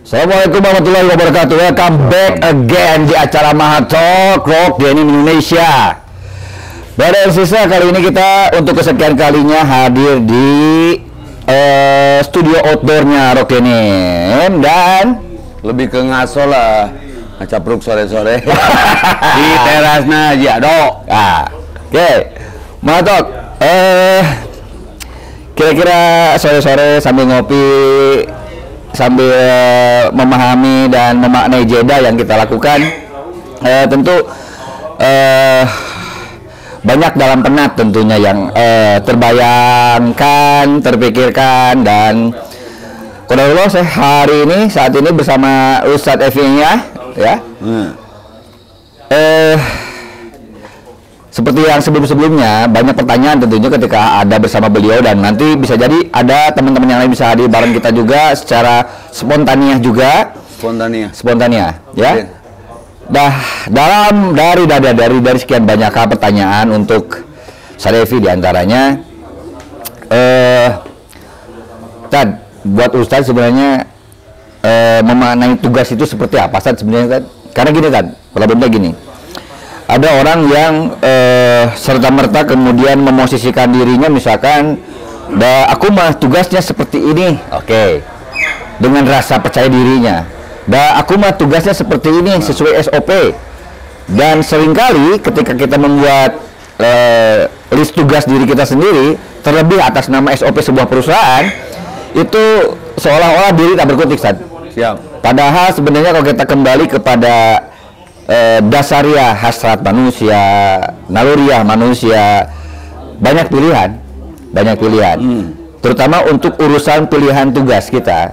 Assalamualaikum warahmatullahi wabarakatuh. Welcome back again di acara Maha Talk Rock Denim Indonesia. Pada sisa kali ini kita untuk kesekian kalinya hadir di studio outdoornya Rock Denim dan lebih ke ngaso lah, ngacapruk sore-sore di terasnya Jado. Oke. Maha Talk. Kira-kira sore-sore sambil ngopi, sambil memahami dan memaknai jeda yang kita lakukan, tentu banyak dalam penat tentunya yang terbayangkan, terpikirkan, dan kodarullah saya hari ini saat ini bersama Ustadz Evi-nya ya. Seperti yang sebelum-sebelumnya, banyak pertanyaan tentunya ketika ada bersama beliau, dan nanti bisa jadi ada teman-teman yang lain bisa hadir bareng kita juga secara spontaniah juga. Spontaniah, ya. Dari sekian banyak pertanyaan untuk Sadevi diantaranya, Tad, buat Ustadz sebenarnya memaknai tugas itu seperti apa, Tad, sebenarnya, Tad? Karena gini, Tad, problemnya gini. Ada orang yang serta-merta kemudian memosisikan dirinya, misalkan, aku mah tugasnya seperti ini, oke, dengan rasa percaya dirinya. Aku mah tugasnya seperti ini sesuai SOP. Dan seringkali ketika kita membuat list tugas diri kita sendiri, terlebih atas nama SOP sebuah perusahaan, itu seolah-olah diri tak berkutik, Sad. Siap. Padahal sebenarnya kalau kita kembali kepada dasariah hasrat manusia, naluriah manusia, banyak pilihan, terutama untuk urusan pilihan tugas kita,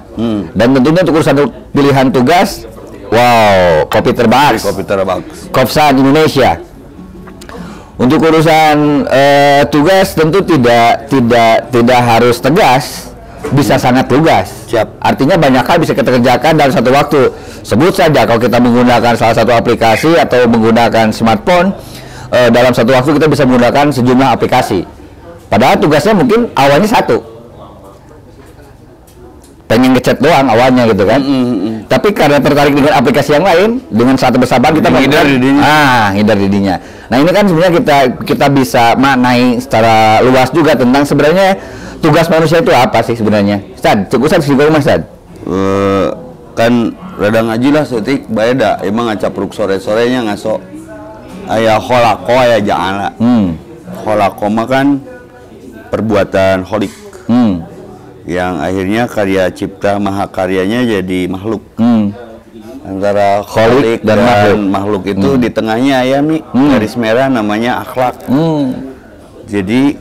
dan tentunya untuk urusan pilihan tugas, wow, kopi terbaik, Kopsan Indonesia. Untuk urusan tugas tentu tidak harus tegas, bisa sangat tugas. Siap. Artinya banyak hal bisa kita kerjakan dalam satu waktu. Sebut saja kalau kita menggunakan salah satu aplikasi atau menggunakan smartphone, dalam satu waktu kita bisa menggunakan sejumlah aplikasi. Padahal tugasnya mungkin awalnya satu, pengen ngechat doang awalnya gitu kan. Tapi karena tertarik dengan aplikasi yang lain, dengan satu bersabar kita hindar didinya. Nah ini kan sebenarnya kita bisa maknai secara luas juga tentang sebenarnya tugas manusia itu apa sih sebenarnya, Ustad? Cukup Ustad singgung Mas Ustad. Kan rada ngaji lah setik beda emang ngacapruk sore-sorenya ngaso aya kholako aya ja'ala. Kholako mah kan perbuatan holik, yang akhirnya karya cipta mahakaryanya jadi makhluk. Antara kholik dan makhluk itu di tengahnya ya garis merah namanya akhlak. Jadi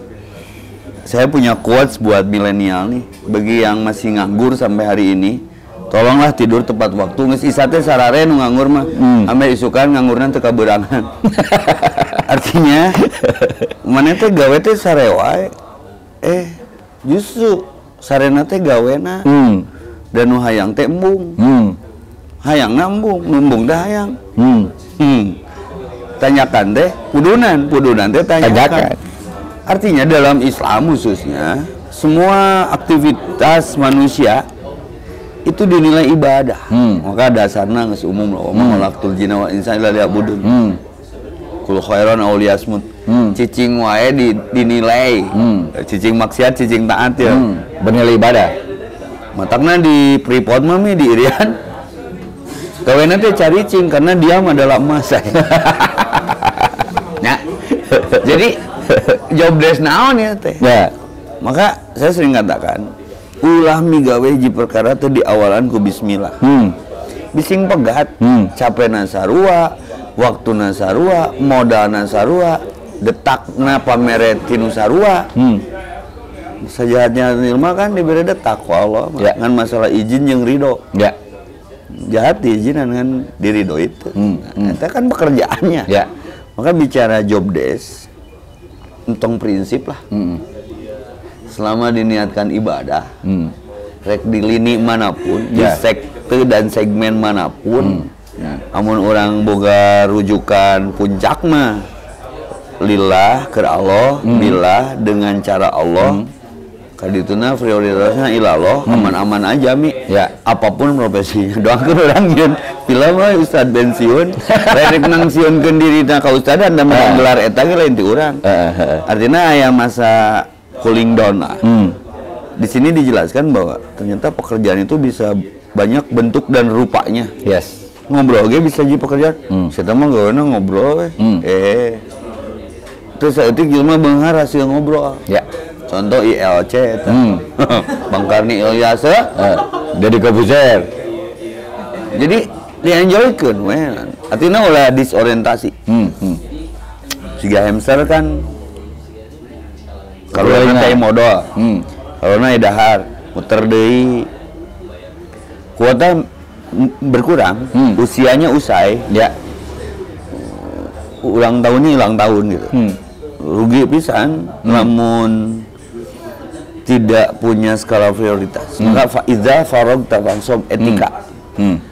saya punya quotes buat milenial nih, bagi yang masih nganggur sampai hari ini, tolonglah tidur tepat waktu. Geus isa teh sarare nu nganggur mah ame isukan nganggurna teu kaberangan. Artinya mana teh gawe teh sare wae, justru sarena teh gawena, dan nu hayang teh embung, hayang nambung, numbung dah hayang. Tanyakan teh pudunan teh tanyakan. Artinya dalam Islam khususnya, semua aktivitas manusia itu dinilai ibadah. Maka dasarnya geus umum lah, wa khalaqtul jinna wal insa illa liya'budun. Kul khairan aw liyasmut. Cicing wae dinilai. Cicing maksiat, cicing taat ya. Bernilai ibadah. Matakna di Freeport mah di Irian. Kawena teh caricing karena diam adalah emas. Nah, jadi job desk naon ya teh. Ya. Maka saya sering katakan, ulah migawe hiji perkara teh di awalan ku bismillah. Bising pegat, capena sarua, waktuna sarua, modalna sarua, detakna pamere tinu sarua. Sajahatnya ilmu kan diberi detak ku Allah, ya. Ngan masalah izin yang ridho. Ya. Jahat diizinan kan diridho itu. Itu kan pekerjaannya. Ya. Maka bicara job desk, entong prinsip lah. Selama diniatkan ibadah, rek di lini manapun, di sekte dan segmen manapun, amun orang boga rujukan puncak mah lillah ke Allah, billah dengan cara Allah, kadituna prioritasnya ilallah, aman-aman aja mi. Ya. Apapun profesinya. Doakeun urang yeun film mah ustad pensiun, rek nangsiunkeun dirina ka ustadan da menang gelar eta ge lain ti urang. Artinya aya masa cooling down lah. Di sini dijelaskan bahwa ternyata pekerjaan itu bisa banyak bentuk dan rupanya. Yes. Ngobrol ge bisa jadi pekerjaan. Saya mah gaweana ngobrol we. Terus saeutik jelema beunghar hasil ngobrol. Ya. Contoh ILC eta. Bang Karni Ilyas Deddy Corbuzier. Jadi di-enjoykeun we. Artina ulah disorientasi. Siga hamster kan kalau teh modal. Kalau dahar muter deui. Kuota berkurang, usianya usai. Ya. Ulang tahunnya ulang tahun gitu. Rugi pisan namun tidak punya skala prioritas. Maka faiza faragta fansab etika.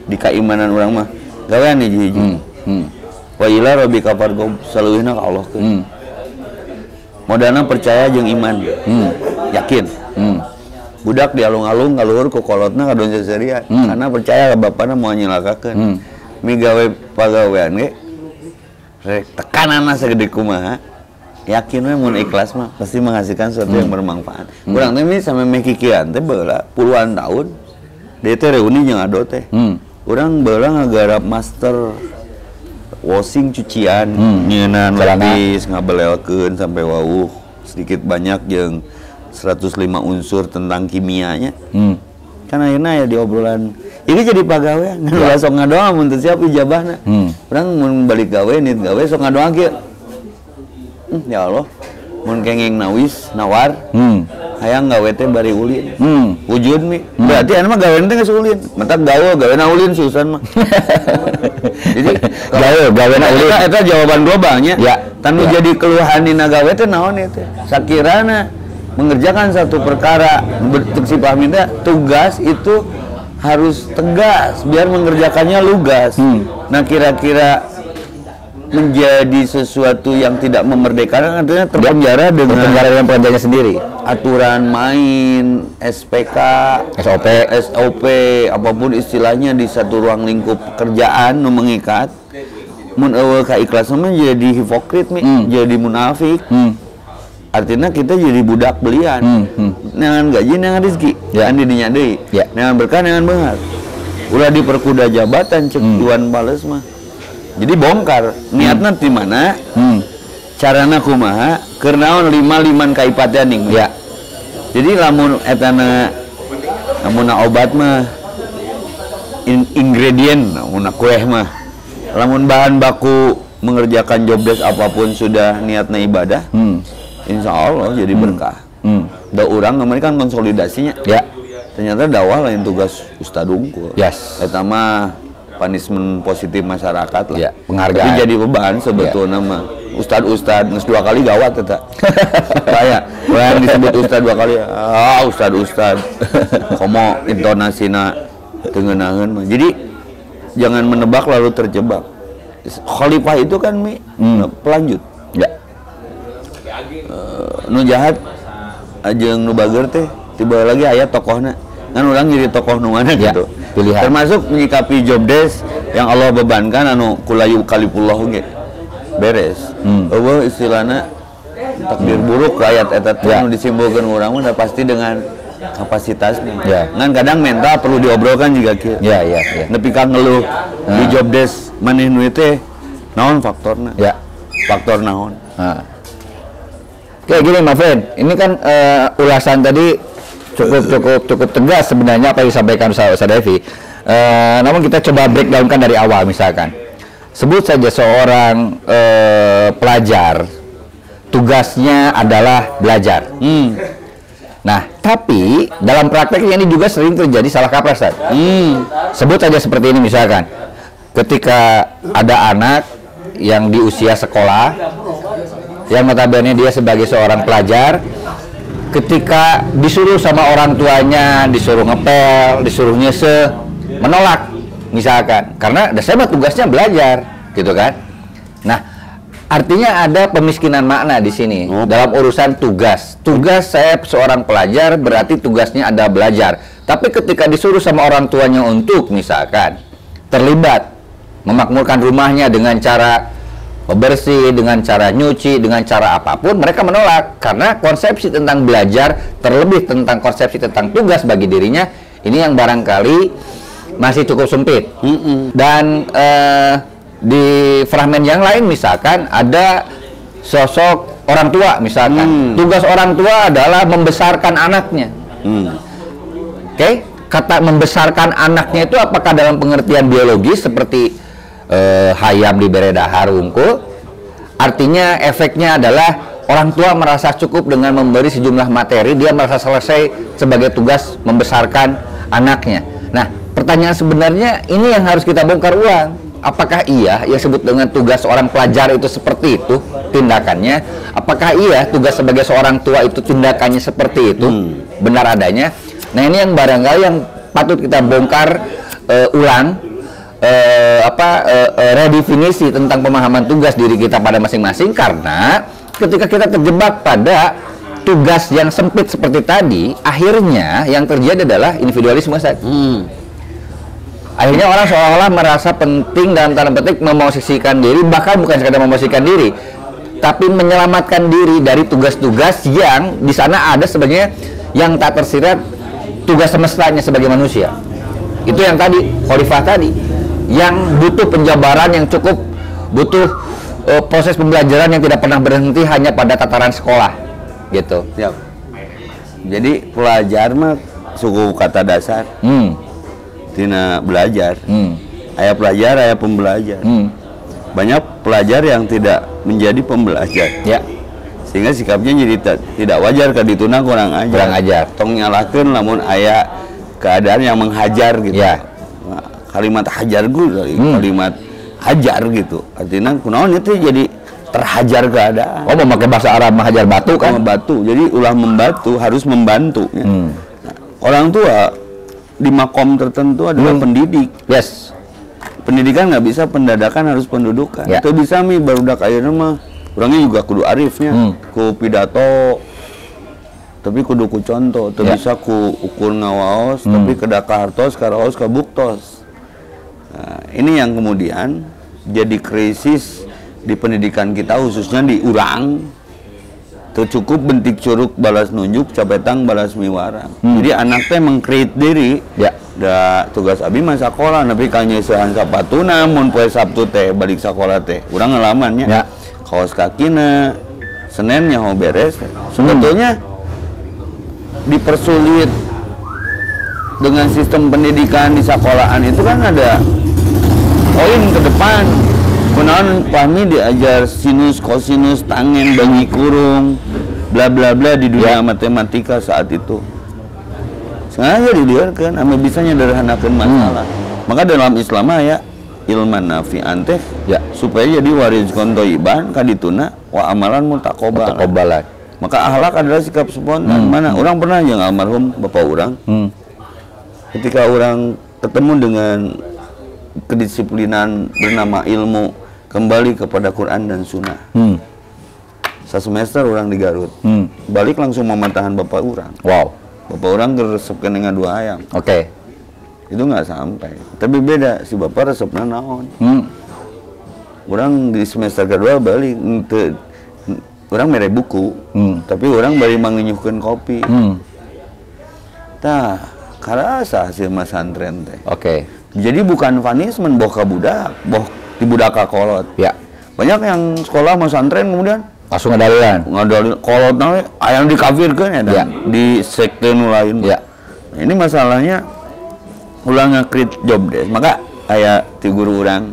Di keimanan orang mah gawean hiji-hiji. Wa ila rabbika farghab, saluhna ka Allah keun. Modalna percaya jeung iman. Yakin. Budak di alung-alung ngaluhur ku kolotna ka donja seria karena percaya bapana mau nyelakakeun. Mi gawe pagawean ge rek tekananna sagede kumaha. Yakin we mun ikhlas mah pasti menghasilkan sesuatu yang bermanfaat. Urang teh sampe meh kikian teh baheula puluhan tahun. Dia teh reuni jeung ado teh. Urang baheula ngagarap master washing cucian, nyeunan lapis ngabelelkeun sampai wauh sedikit banyak jeung 105 unsur tentang kimianya. Kan akhirnya ya di obrolan ini jadi pagawean ulah sok ngadoa mun teu siap ijabahna. Urang mun balik gawe nit gawe sok ngadoa kieu. Ya Allah, mun kenging nawis nawar, hayang gawe teh bari ulin, wujud mi. Berarti anu mah gawe teh geus ulin, mentak gawe na ulin susan mah. Jadi gawe na ulin eta jawaban globalnya. Ya. Tanu jadi keluhan dina gawe teh naon eta? Sakirana mengerjakan satu perkara bentuk sifat minta tugas itu harus tegas biar mengerjakannya lugas. Nah kira-kira menjadi sesuatu yang tidak memerdekakan artinya terpenjara dengan pekerjaannya sendiri. Aturan main, SPK, SOP, apapun istilahnya di satu ruang lingkup pekerjaan nu mengikat. Mun eueuh ka ikhlas mah jadi hipokrit mi, jadi munafik. Artinya kita jadi budak belian. Nangan gaji nangan rezeki, andi dinya deui. Nangan berkah nangan beunghar. Ulah diperkuda jabatan cek tuan bales mah. Jadi bongkar niatna di mana, carana kumaha, keur naon liman kaipatean ning. Ya. Jadi lamun etana lamunna obat mah ingredient, lamunna kueh mah. Lamun bahan baku mengerjakan job desk apapun sudah niatna ibadah, insya Allah jadi berkah. Da urang kemarin kan konsolidasinya. Ya. Ternyata dakwah lain tugas Ustad Unggul. Yes. Eta mah punishment positif masyarakat lah. Ya, penghargaan. Tapi jadi beban sebetulnya mah. Ustad geus 2 kali gawat eta. Saya yang disebut ustad 2 kali. Ustad. Komo intonasina teu ngeunaheun mah. Jadi jangan menebak lalu terjebak. Khalifah itu kan pelanjut. Ya. Nu jahat jeung nu bager teh tiba lagi aya tokohna. Kan orang jadi tokoh nu mana gitu. Pilihan. Termasuk menyikapi job desk yang Allah bebankan anu kulayu kalipullah ge. Beres. Eueuh istilahna takdir buruk rakyat eta teh anu disimpulkeun urang mah pasti dengan kapasitasnya. Ngan kadang mental perlu diobrolkan juga kieu. Nepi ka ngeluh di job desk maneh nu teh naon faktorna? Faktor naon? Kayak gini, Mas Fen. Ini kan ulasan tadi cukup tegas sebenarnya apa yang disampaikan Ustaz Devi. Namun kita coba breakdown-kan dari awal misalkan. Sebut saja seorang pelajar tugasnya adalah belajar. Nah, tapi dalam prakteknya ini juga sering terjadi salah kaprah, Ustaz. Sebut saja seperti ini misalkan. Ketika ada anak yang di usia sekolah yang notabene dia sebagai seorang pelajar, ketika disuruh sama orang tuanya, disuruh ngepel, disuruh nyese, menolak misalkan, karena saya mah tugasnya belajar gitu kan. Nah, Artinya ada pemiskinan makna di sini dalam urusan tugas. Tugas saya seorang pelajar berarti tugasnya ada belajar. Tapi ketika disuruh sama orang tuanya untuk misalkan terlibat memakmurkan rumahnya dengan cara bersih, dengan cara nyuci, dengan cara apapun, mereka menolak karena konsepsi tentang belajar, terlebih tentang konsepsi tentang tugas bagi dirinya ini yang barangkali masih cukup sempit. Dan di fragmen yang lain misalkan ada sosok orang tua misalkan tugas orang tua adalah membesarkan anaknya. Oke, kata membesarkan anaknya itu apakah dalam pengertian biologis seperti hayam dibere dahar wungkul, artinya efeknya adalah orang tua merasa cukup dengan memberi sejumlah materi, dia merasa selesai sebagai tugas membesarkan anaknya. Nah, pertanyaan sebenarnya ini yang harus kita bongkar ulang. Apakah iya yang sebut dengan tugas seorang pelajar itu seperti itu tindakannya? Apakah iya tugas sebagai seorang tua itu tindakannya seperti itu benar adanya? Nah, ini yang barangkali yang patut kita bongkar ulang, redefinisi tentang pemahaman tugas diri kita pada masing-masing, karena ketika kita terjebak pada tugas yang sempit seperti tadi, akhirnya yang terjadi adalah individualisme saja. Akhirnya orang seolah-olah merasa penting dalam tanda petik memosisikan diri, bahkan bukan sekadar memosisikan diri, tapi menyelamatkan diri dari tugas-tugas yang di sana ada sebenarnya yang tak tersirat tugas semestanya sebagai manusia. Itu yang tadi, khalifah tadi, yang butuh penjabaran yang cukup, butuh proses pembelajaran yang tidak pernah berhenti hanya pada tataran sekolah, gitu. Siap. Jadi pelajar mah suku kata dasar. Tina belajar. Ayah pelajar, ayah pembelajar. Banyak pelajar yang tidak menjadi pembelajar. Ya. Sehingga sikapnya jadi tidak wajar ke dituna kurang ajar. Kurang ajar. Tong nyalakeun lamun aya keadaan yang menghajar gitu. Ya. Nah, kalimat hajar kalimat hajar gitu. Artinya kunaon itu jadi terhajar keadaan. Oh, memakai bahasa Arab menghajar batu kan? Batu. Jadi ulah membatu harus membantu. Ya. Nah, orang tua di makom tertentu adalah pendidik. Yes. Pendidikan nggak bisa pendadakan, harus pendudukan. Ya. Itu bisa barudak ayeuna mah orangnya juga kudu arifnya, ku pidato tapi kudu ku contoh, teu bisa ku ukur ngawaos, tapi kedaka hartos karaos kabuktos. Nah, ini yang kemudian jadi krisis di pendidikan kita, khususnya di urang. Cukup bentik curug balas nunjuk, capetang balas miwarang. Jadi anak teh meng-create diri. Ya. Da tugas abi mah sakola, tapi kanyeuseuhan sapatuna mun poe Sabtu teh balik sakola teh. Urang ngalamannya. Ya. Kaos kakina Senin nyaho beres. Sebetulnya dipersulit dengan sistem pendidikan di sekolahan itu kan ada poin ke depan. Kunaon pahmi diajar sinus, kosinus, tangen, bagi kurung, bla bla bla di dunia matematika saat itu. Sengaja dibiarkan, ame bisa nyederhanakeun masalah. Maka dalam Islam ya ilman nafi'an teh supaya jadi waris kontoiban kadituna wa amalan mutaqabbalan. Maka akhlak adalah sikap spontan. Mana orang pernah yang almarhum bapak orang. Ketika orang ketemu dengan kedisiplinan bernama ilmu, kembali kepada Quran dan Sunnah. Semester orang di Garut, balik langsung mematahan bapak orang. Wow. Bapak orang resepkan dengan 2 ayam. Oke. Itu nggak sampai. Tapi beda, si bapak resepnya naon. Orang di semester kedua balik, orang mere buku, tapi orang bari manginyuhkeun kopi. Tah, karasa hasil masantren teh. Oke. Jadi bukan punishment boh ka budak, boh di budaka kolot. Ya. Banyak yang sekolah masantren kemudian langsung ngadalilan kolot nawe aya dikafirkeun ya, di sekte nu lain. Ya. Nah, ini masalahnya ulang ngakrit job desk. Maka aya ti guru urang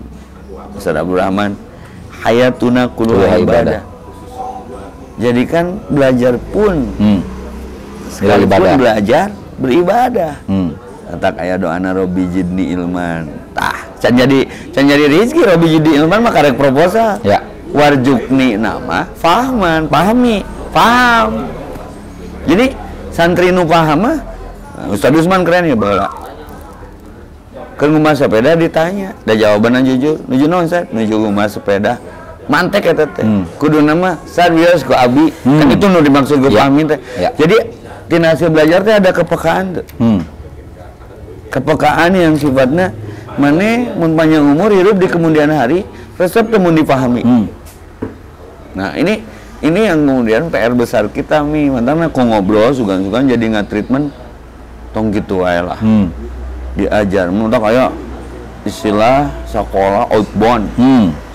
Ustaz Abdul Rahman, hayatuna kulluha ibadah. Jadi kan belajar pun sekalipun belajar beribadah. Tak aya doana Robi jidni ilman. Tah, can jadi rezeki Robi jidni ilman mah karek proposal. Ya. Warjukni nama fahman, pahami, paham. Jadi santri nu paham mah Ustaz Usman keren ya baheula. Keur ngumah sepeda ditanya, da jawabanna jujur. Nuju naon Ustaz? Nuju ngumah sepeda. mantek eta teh. Kudu nama serius ku abi. Kan itu nu dimaksud gue pahami teh. Jadi tina hasil belajar teh ada kepekaan teh. Kepekaan yang sifatnya maneh mun panjang umur hidup di kemudian hari resep teh mun dipahami. Nah, ini yang kemudian PR besar kita mi. Mantapna ku ngobrol sugan-sugan jadi ngatreatment tong kitu wae lah. Diajar mun tak aya istilah sekolah outbound.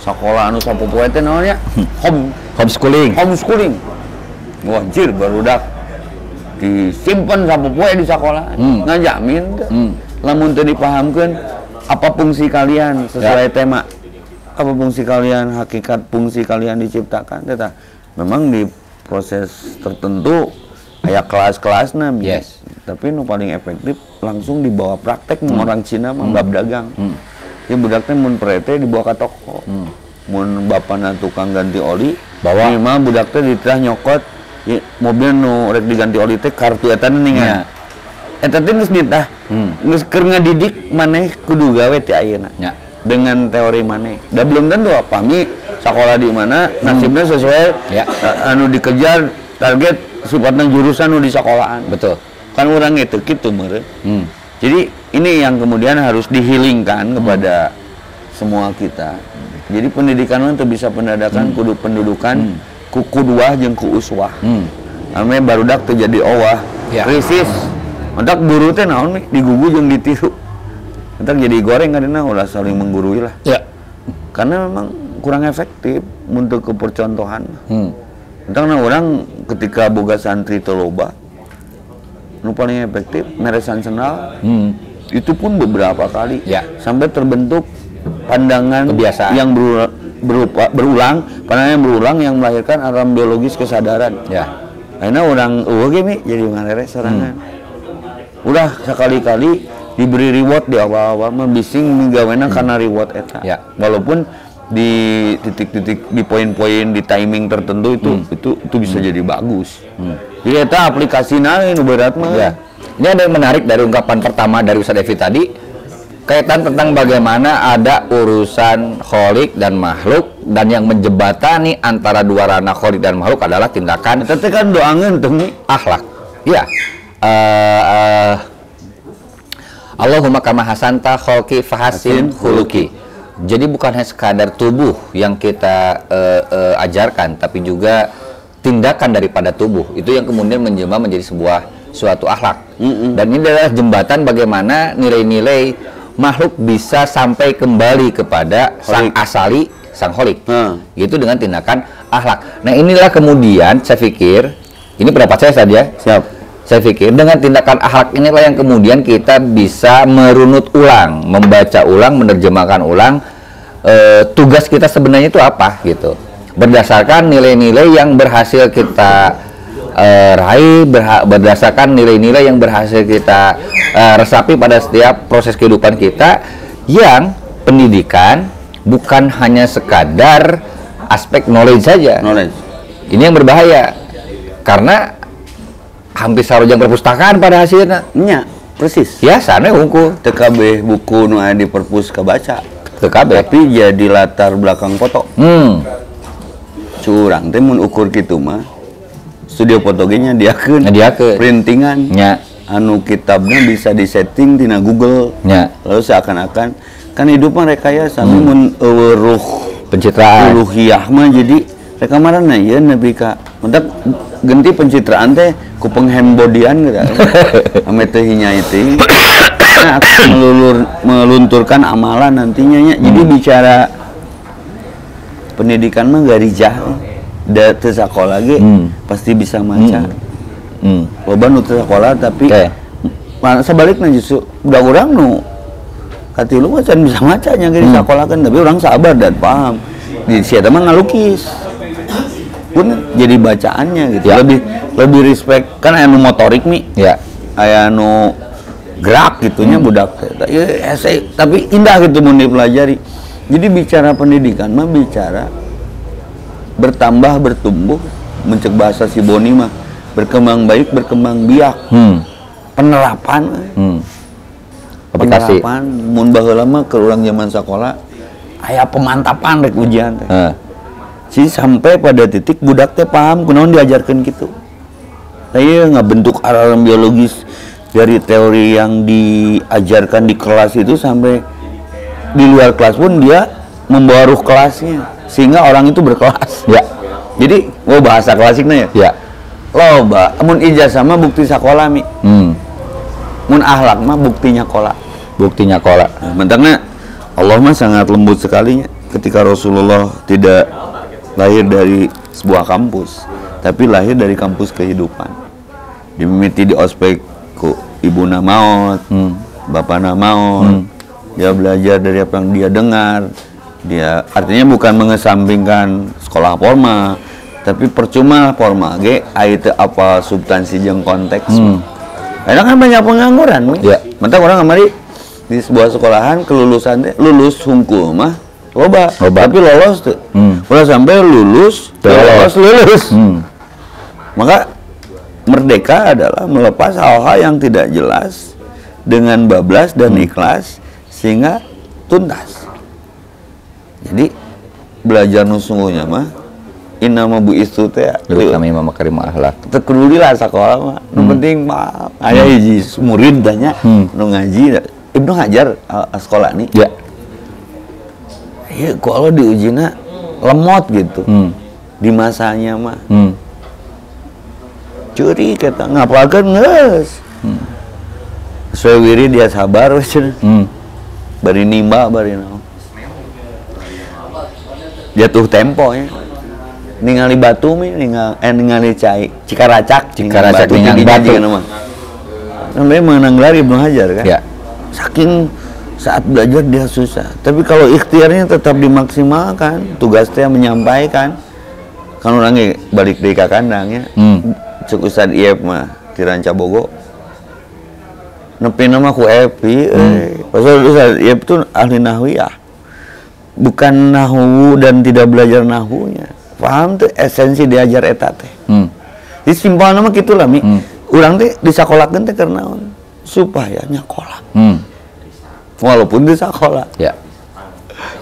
Sekolah anu sapopoe teh naonnya? Homeschooling. Wajir barudak disimpen sapopoe di sekolah. Ngajamin teh. Lamun teu dipahamkeun apa fungsi kalian sesuai tema. Apa fungsi kalian, hakikat fungsi kalian diciptakan teh. Memang di proses tertentu aya kelas-kelasna. Yes. Tapi nu paling efektif langsung dibawa praktek orang Cina mah bab dagang. Ya budak teh mun prete dibawa ka toko. Mun bapana tukang ganti oli, bawa mah budak teh ditah nyokot ya, mobil nu rek diganti oli teh kartu eta ningan. Eta teh geus ditah. Geus keur ngadidik maneh kudu gawe ti ayeuna. Dengan teori maneh. Da belum tentu apa mi sekolah di mana nasibnya sesuai anu dikejar target supaya jurusan nu di sekolahan. Betul. Kan orang itu gitu meureun. Jadi ini yang kemudian harus dihilingkan kepada semua kita. Jadi pendidikan itu bisa pendadakan kudu pendudukan ku kuduah jeung ku uswah. Ame barudak teu jadi owah. Krisis. Mentak guru teh naon mi digugu jeung ditiru. Mentak jadi goreng kadina ulah saling menggurui lah. Karena memang kurang efektif untuk kepercontohan. Mentak orang ketika boga santri teu loba nu paling efektif meresan senal itu pun beberapa kali sampai terbentuk pandangan kebiasaan yang berulang yang melahirkan alam biologis kesadaran. Akhirnya orang ge mi jadi ngarere sorangan. Udah sekali-kali diberi reward di awal-awal membising migawena karena reward eta. Walaupun di titik-titik di poin-poin di timing tertentu itu bisa jadi bagus. Jadi eta aplikasina nu berat mah. Ini ada yang menarik dari ungkapan pertama dari Ustaz Devi tadi, kaitan tentang bagaimana ada urusan kholik dan makhluk, dan yang menjebatani antara dua ranah kholik dan makhluk adalah tindakan. Eta teh kan doangeun teh akhlak. Iya. Allahumma kama hasanta kholqi fahasin khuluqi. Jadi bukan hanya sekadar tubuh yang kita ajarkan, tapi juga tindakan daripada tubuh itu yang kemudian menjelma menjadi suatu akhlak. Dan ini adalah jembatan bagaimana nilai-nilai makhluk bisa sampai kembali kepada sang asali, sang kholik. Itu dengan tindakan akhlak. Nah inilah kemudian saya pikir, ini pendapat saya saja. Saya pikir dengan tindakan akhlak inilah yang kemudian kita bisa merunut ulang, membaca ulang, menerjemahkan ulang tugas kita sebenarnya itu apa gitu. Berdasarkan nilai-nilai yang berhasil kita raih, berdasarkan nilai-nilai yang berhasil kita resapi pada setiap proses kehidupan kita, yang pendidikan bukan hanya sekadar aspek knowledge saja. Ini yang berbahaya karena hampir sarojang perpustakaan pada hasilnya. Persis. Ya, sana unggul. TKB buku nu aya di perpus kebaca. TKB. Tapi jadi latar belakang foto. Curang teh mun ukur kitu mah studio fotogenya diakeun. Printingan. Anu kitabnya bisa disetting tina Google. Lalu seakan-akan kan hidup mah rekayasa mun ruh pencitraan. Uluhiyah mah jadi reka marana ieu nepi ka mentak genti pencitraan teh ku penghembodian gitu. Ame teh hinyai teh. Nah, melunturkan amalan nantinya nya. Jadi bicara pendidikan mah garijah. Da teu sakola ge pasti bisa maca. Loba nu teu sakola tapi sebaliknya justru udah urang nu katilu mah can bisa maca nya ge di sakolakeun, tapi urang sabar dan paham. Di sia teh mah ngalukis. Pun jadi bacaannya gitu. Lebih respect kan anu motorik mi. Aya anu gerak gitunya budak ya, tapi indah gitu mun dipelajari. Jadi bicara pendidikan mah bicara bertambah bertumbuh, mencek bahasa si Boni mah berkembang baik berkembang biak. Penerapan mun baheula mah ke urang zaman sekolah aya pemantapan rek ujian teh. Si sampai pada titik budak teh paham kunaon diajarkan gitu. Saya nggak bentuk alarm biologis dari teori yang diajarkan di kelas itu sampai di luar kelas pun dia membawa ruh kelasnya sehingga orang itu berkelas. Ya. Jadi bahasa klasiknya ya. Ya. Loba, mun ijazah mah bukti sakola mi. Mun akhlak mah buktinya kola. Buktinya kola. Nah, mentangnya Allah mah sangat lembut sekali ketika Rasulullah tidak lahir dari sebuah kampus, tapi lahir dari kampus kehidupan. Dimimiti di ospek ku ibuna maot, bapana maot. Dia belajar dari apa yang dia dengar. Dia artinya bukan mengesampingkan sekolah formal, tapi percuma formal ge aya apa substansi jeung konteks. Karena kan banyak pengangguran, ya. Mentang orang kemari di sebuah sekolahan kelulusan teh lulus hungkul mah loba. Tapi lolos tuh. Udah sampai lulus. Maka merdeka adalah melepas hal-hal yang tidak jelas dengan bablas dan ikhlas sehingga tuntas. Jadi belajar sungguhnya mah inama bu istu teh kami mama karimah akhlak. Teu kudulilah sakola mah. Nu penting mah aya hiji murid tanya nu ngaji Ibnu Hajar sekolah nih. Ya. Iya, kalau diujina lemot gitu. Di masanya mah. Curi kata ngapalkeun geus. Sewiri dia sabar we cenah. Bari nimba bari naon. Jatuh tempo ya. Ningali batu mi ningali cai cikaracak ningali batu mah. Namanya menang gelar Ibnu Hajar kan. Ya. Saking saat belajar dia susah, tapi kalau ikhtiarnya tetap dimaksimalkan, tugasnya menyampaikan. Kan orangnya balik dari kandangnya. Cuk Ustad Iep mah di Ranca Bogo. Nepi nama ku Epi, pasal Ustad Iep tuh ahli nahwiyah. Bukan nahwu dan tidak belajar nahwunya. Paham tuh esensi diajar eta teh. Di simpel nama gitulah mi. Urang teh disakolakeun teh karena supaya nyakola. Walaupun di sekolah. Ya.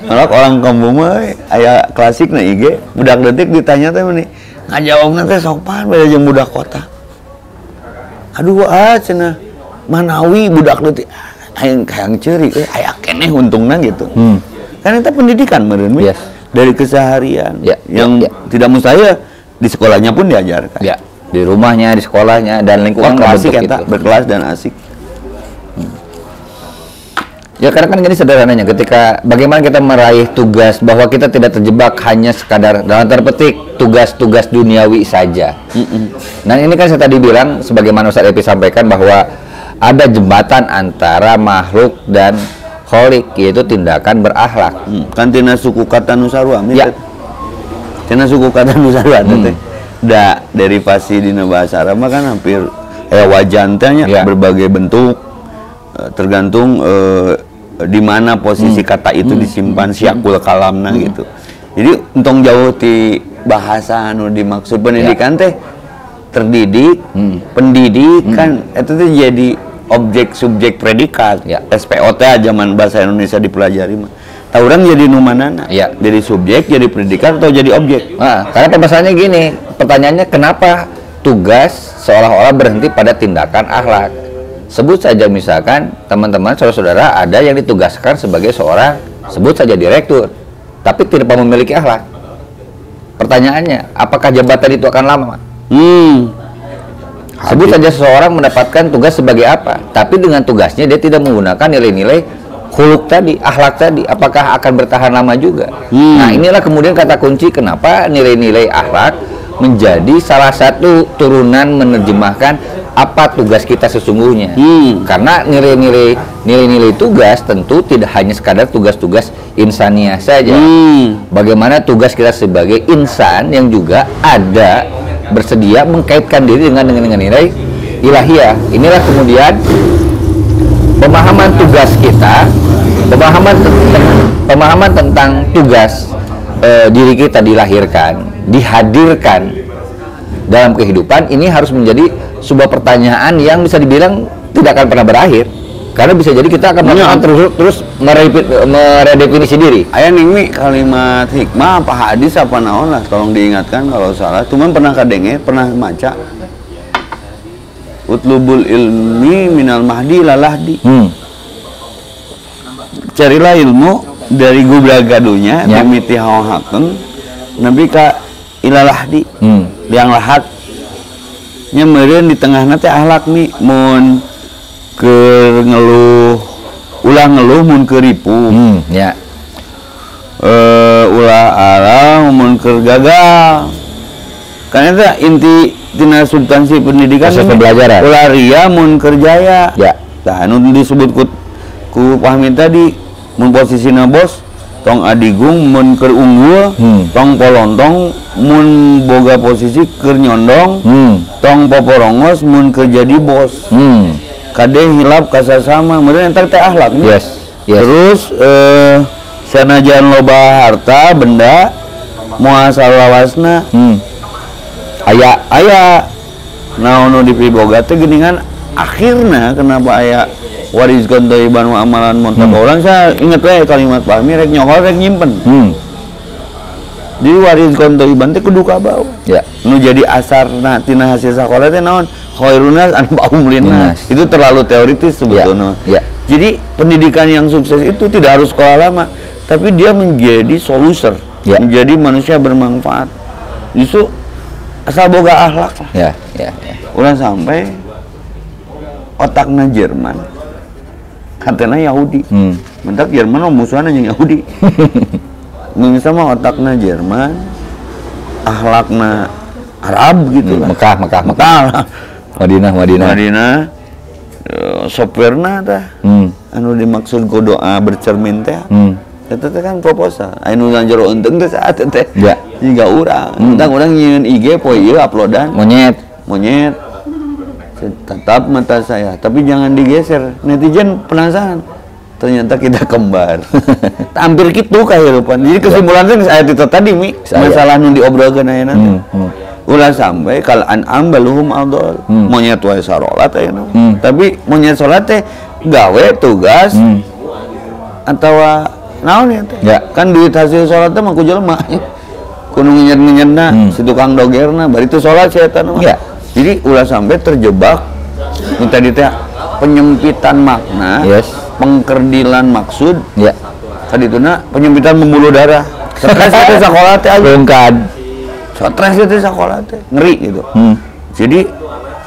Malah orang kampung mah aya klasik na IG, budak detik ditanya teh meni, ngajawabna teh sopan beda jeung budak kota. Aduh cenah manawi budak detik hayang ceuri aya keneh untungna gitu. Kan itu pendidikan meureun yes. Dari keseharian yang tidak mustahil di sekolahnya pun diajarkan. Ya. Di rumahnya, di sekolahnya dan lingkungan klasik eta berkelas dan asik. Ya karena kan gini sederhananya, ketika bagaimana kita meraih tugas bahwa kita tidak terjebak hanya sekadar dalam tanda petik tugas-tugas duniawi saja. Nah ini kan saya tadi bilang, sebagaimana Ustaz Epi sampaikan bahwa ada jembatan antara makhluk dan kholik, yaitu tindakan berakhlak. Kan tina suku kata Nusarua, ya. Tina suku kata Nusarua teh derivasi dina bahasa Arab kan hampir wajantanya berbagai bentuk, tergantung di mana posisi kata itu disimpan siakul kalamna gitu. Jadi untung jauh di bahasa anu dimaksud pendidikan teh terdidik, pendidikan itu tuh jadi objek subjek predikat. SPOT zaman bahasa Indonesia dipelajari mah. Tahu orang jadi numanana? Jadi subjek, jadi predikat atau jadi objek? Nah, karena pembahasannya gini, pertanyaannya kenapa tugas seolah-olah berhenti pada tindakan akhlak? Sebut saja misalkan teman-teman saudara-saudara ada yang ditugaskan sebagai seorang, sebut saja direktur, tapi tidak memiliki akhlak. Pertanyaannya, apakah jabatan itu akan lama? Sebut saja seseorang mendapatkan tugas sebagai apa, tapi dengan tugasnya dia tidak menggunakan nilai-nilai khuluk tadi, akhlak tadi, apakah akan bertahan lama juga? Nah inilah kemudian kata kunci kenapa nilai-nilai akhlak menjadi salah satu turunan menerjemahkan apa tugas kita sesungguhnya. Karena nilai-nilai tugas tentu tidak hanya sekadar tugas-tugas insaniah saja. Bagaimana tugas kita sebagai insan yang juga ada bersedia mengkaitkan diri dengan nilai ilahiyah. Inilah kemudian pemahaman tugas kita, pemahaman tentang tugas diri kita dilahirkan, dihadirkan dalam kehidupan ini harus menjadi sebuah pertanyaan yang bisa dibilang tidak akan pernah berakhir. Karena bisa jadi kita akan melakukan terus meredefinisi diri. Aya nih kalimat hikmah apa hadis apa naon lah, tolong diingatkan kalau salah. Cuman pernah kadenge, pernah maca. Utlubul ilmi minal mahdi lalahdi. Carilah ilmu dari gubra gadunya, mimiti hawa hakeng, nabi ka ilalahdi, liang lahat. Nya meureun di tengahna teh akhlak nih, mun keur ngeluh, ulah ngeluh mun keur ripu. Ulah arang mun keur gagal. Karena itu inti tina substansi pendidikan pembelajaran. Ulah ria mun keur jaya. Tah anu disebut ku Fahmi tadi, mun posisina bos tong adigung mun keur unggul, tong polontong mun boga posisi keur nyondong, tong poporongos mun keur jadi bos. Kade hilap kasasama, meureun entar teh akhlak. Terus sanajan loba harta benda moal salawasna aya naon nu dipiboga teh geuningan akhirna kenapa aya warizkan thayyiban wa amalan muntaqalan. Saya inget we kalimat Fahmi rek nyokol rek nyimpen. Di warizkan thayyiban teh kudu kabau. Nu jadi asarna tina hasil sakola teh naon? Khairunas anfa'uhum linnas. Itu terlalu teoritis sebetulnya. Jadi pendidikan yang sukses itu tidak harus sekolah lama, tapi dia menjadi soluser, menjadi manusia bermanfaat. Justru asal boga akhlak lah. Ulah sampai otakna Jerman, katanya Yahudi. Mentak Jerman musuhna yang Yahudi. Misal mah otakna Jerman, akhlakna Arab gitu lah. Mekah. Madinah. Sopirna tah. Anu dimaksud ku doa bercermin teh. Eta teh kan proposal. Anu jero eunteng teh saat teh. Jiga urang. Entang urang nyieun IG poe ieu uploadan monyet. Tetap mata saya, tapi jangan digeser. Netizen penasaran. Ternyata kita kembar. Hampir kitu kahirupan. Jadi kesimpulannya saya itu tadi masalah nu diobrolkeun ayeuna teh. Ulah sampai kal an'am baluhum adol. Monyet wae sarolat ayeuna. Tapi monyet salat teh gawe tugas atawa naon ya teh. Kan duit hasil salat teh mah ku jelema. Kudu ngenyet-ngenyetna si tukang dogerna bari teu salat setan mah. Jadi ulah sampai terjebak nu tadi teh penyempitan makna, pengkerdilan maksud. Tadi tuna penyempitan pembuluh darah. Stres teh sakola teh beungkad. Stres itu sekolah teh ngeri gitu. Jadi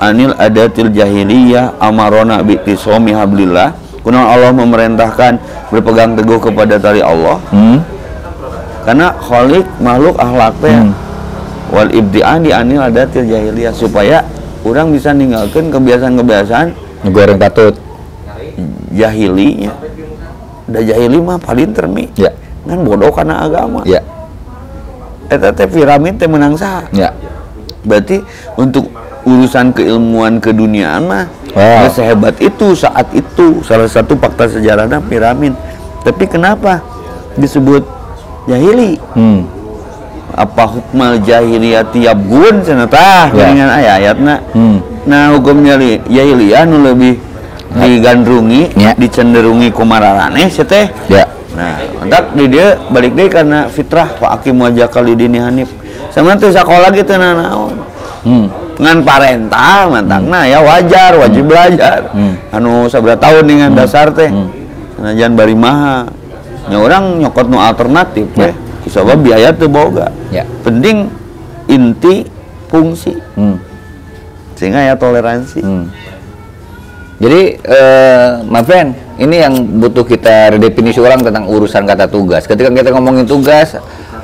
anil adatil jahiliyah amarona bi tisomi hablillah. Kunaon Allah memerintahkan berpegang teguh kepada tali Allah. Karena khaliq makhluk akhlak teh. Wal ibtian di anil adatil jahiliyah supaya orang bisa ninggalkeun kebiasaan-kebiasaan ngegoreng patut jahilinya. Da jahili mah paling termi. Kan bodoh karena agama. Eta teh piramid teh menang saha? Berarti untuk urusan keilmuan keduniaan mah nggak sehebat itu saat itu. Salah satu fakta sejarahnya piramid. Tapi kenapa disebut jahili? Apa hukmal jahiliyati yabgun cenah dengan ayatna. Nah hukumnya jahiliyah nu lebih digandrungi, dicenderungi kumararane teh teh. Nah, entak di dia balik deh karena fitrah wa aqim wajhaka lidini hanif. Sama teh sakola gitu naon. Ngan parentah mantangna ya wajar, wajib belajar. Anu sabaraha tahun dengan dasar teh. Sanajan bari maha. Nya urang nyokot nu alternatif teh. Sabab biaya teu boga. Penting inti fungsi. Sehingga ya toleransi. Jadi, my friend, ini yang butuh kita redefinisi ulang tentang urusan kata tugas. Ketika kita ngomongin tugas,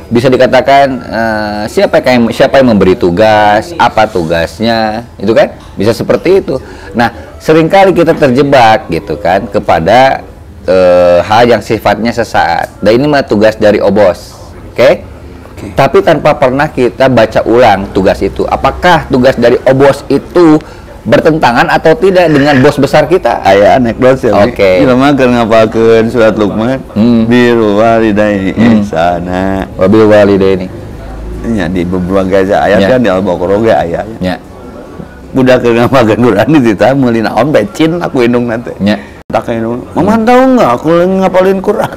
bisa dikatakan siapa yang memberi tugas, apa tugasnya, itu kan? Bisa seperti itu. Nah, seringkali kita terjebak gitu kan kepada hal yang sifatnya sesaat. Dan ini mah tugas dari obos, oke? Tapi tanpa pernah kita baca ulang tugas itu. Apakah tugas dari obos itu bertentangan atau tidak dengan bos besar kita? Aya anekdot ya. Jelema keur ngapalkeun surat Luqman. Birrul walidaini ihsana. Wabil walidaini. Nya di beberapa ayat kan di Al-Baqarah ge aya. Budak keur ngapalkeun Quran dititah meuli naon becin aku indung nanti. taknya Maman tahu nggak aku lagi ngapalin Quran.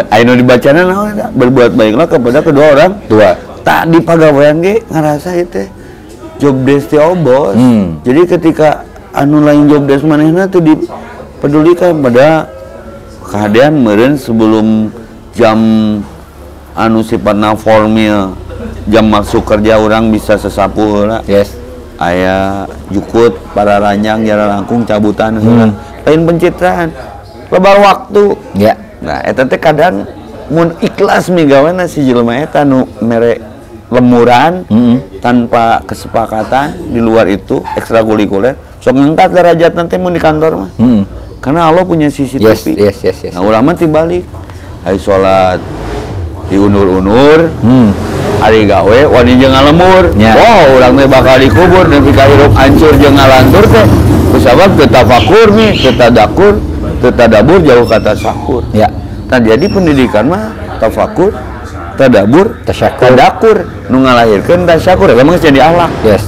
Ayo dibacana naon berbuat baiklah kepada kedua orang tua. Tak di pagawean ge ngarasa itu job desk ti bos. Jadi ketika anu lain job desk manehna tuh dipedulikan pada kehadiran meureun sebelum jam anu sifatna formal jam masuk kerja orang bisa sesapu lah. Yes. Aya jukut para ranjang jalan langkung cabutan lain pencitraan lebar waktu ya. Nah eta teh kadang mun ikhlas migawana si jelema eta nu mere lemuran tanpa kesepakatan di luar itu ekstrakurikuler sok ngangkat derajat nanti mun di kantor mah karena Allah punya CCTV. Yes. Nah ulama tibalik hari sholat diundur-undur hari gawe wani jeung ngalemur wow urang teh bakal dikubur dan pika hirup hancur jeung ngalantur teh kusabab teu tafakur nih teu tadakur teu tadabur jauh kata sakur ya. Nah jadi pendidikan mah tafakur tadabur tadakur nu ngalahirkeun tasyakur eta mah jadi akhlak. Yes.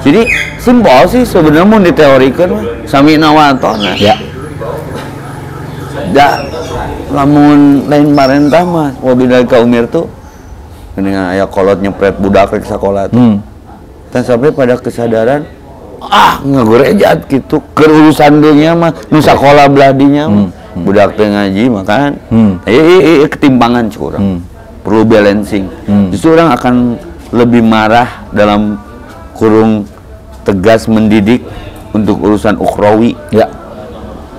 Jadi simpel sih sebenarnya mun diteorikeun mah sami nawatona ya. Da lamun lain marentah mah wabillahi kaumir tuh dengan ayah kolot nyepret budak rek sakola tuh. Dan sampai pada kesadaran ngagorejat gitu keurusan dunia mah nu sakola beladinya budak teu ngaji makan ketimpangan curang. Perlu balancing. Justru orang akan lebih marah dalam kurung tegas mendidik untuk urusan ukhrawi ya.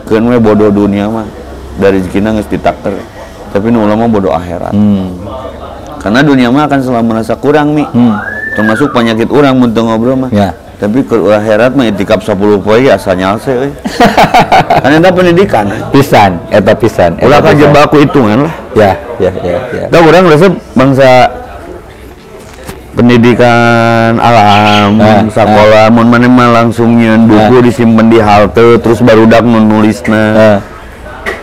Keun we bodoh dunia mah dari rezekina geus ditakdir. Tapi nu ulama bodoh akhirat. Karena dunia mah akan selalu merasa kurang mi, termasuk penyakit orang untuk ngobrol mah. Ya. Tapi ke akhirat mah itikaf 10 poe asa nyalse. Kan eta pendidikan. Pisan, eta pisan. Ulah kajebak ku hitungan lah. Ya. Da urang rasa bangsa pendidikan alam, sakola, mun maneh mah langsung nyeun buku disimpen di halte terus barudak nu nulisna.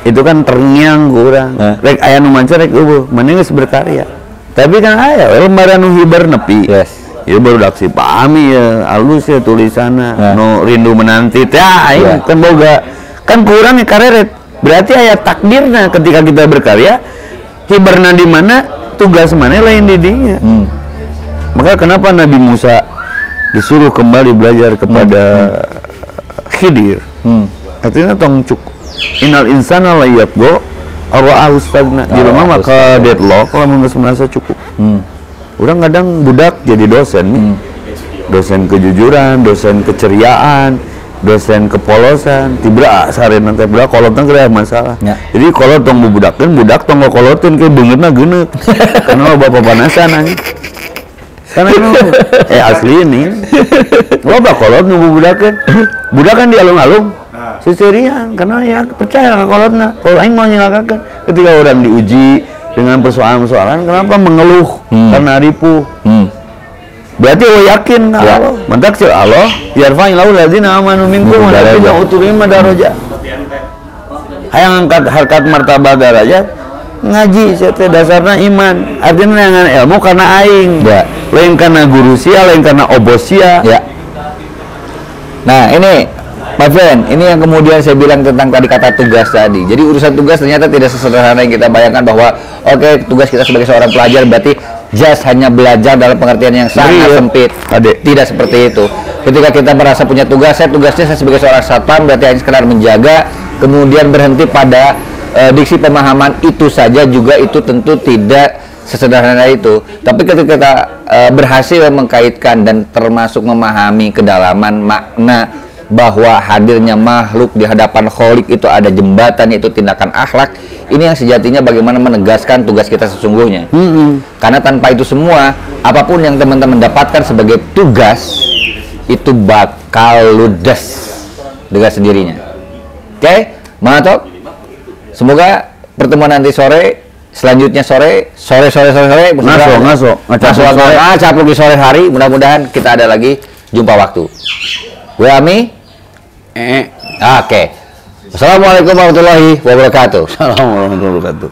Itu kan terngiang ku urang. Rek aya nu manca rek eueuh, maneh geus berkarya. Tapi kan aya lembaran nu hiber nepi. Yes. Ieu baru daksi pahami ya alus ya tulisanna nu rindu menanti teh kan boga kan kurang ya kareret. Berarti aya takdirna ketika kita berkarya hiberna di mana tugas mana lain di dinya. Maka kenapa Nabi Musa disuruh kembali belajar kepada Khidir? Artinya tong cukup. Innal insana la yatgha arwa'ahu stagna. Di rumah maka deadlock kalau merasa cukup. Orang kadang budak jadi dosen, dosen kejujuran, dosen keceriaan, dosen kepolosan, tibra sarena teh budak kolotna keur masalah. Ya. Jadi kolot tong bubudakeun, budak tong ngokoloteun ke beungeutna geuneuk. Karena bapak panasan anjing. Karena itu asli ini. Loba kolot nu bubudakeun. Budak kan di alung-alung. Seserian karena ya percaya kolotna. Kalau aing mau nyelakakeun ketika orang diuji dengan persoalan-persoalan kenapa mengeluh karena ripuh. Berarti lo yakin ya. Allah mantak sih Allah yarfa'il lahu ladzina amanu minkum wa ladzina utul ilma daraja. Hayang angkat harkat martabat derajat ngaji teh dasarna iman. Artinya dengan ilmu karena aing ya. Lain karena guru sia, lain karena obos sia ya. Nah ini my friend, ini yang kemudian saya bilang tentang tadi kata tugas tadi. Jadi urusan tugas ternyata tidak sesederhana yang kita bayangkan bahwa oke, tugas kita sebagai seorang pelajar berarti just hanya belajar dalam pengertian yang sangat sempit. Tidak seperti itu. Ketika kita merasa punya tugas, tugasnya saya sebagai seorang satpam berarti hanya sekedar menjaga, kemudian berhenti pada diksi pemahaman itu saja juga itu tentu tidak sesederhana itu. Tapi ketika kita berhasil mengkaitkan dan termasuk memahami kedalaman makna bahwa hadirnya makhluk di hadapan Khalik itu ada jembatan, yaitu tindakan akhlak. Ini yang sejatinya bagaimana menegaskan tugas kita sesungguhnya. Karena tanpa itu semua, apapun yang teman-teman dapatkan sebagai tugas itu bakal ludes dengan sendirinya. Oke, mantap. Semoga pertemuan nanti sore, selanjutnya sore ngaso caplok di sore hari. Mudah-mudahan kita ada lagi jumpa waktu. Gue Ami. Oke. Assalamualaikum warahmatullahi wabarakatuh. Assalamualaikum warahmatullahi wabarakatuh.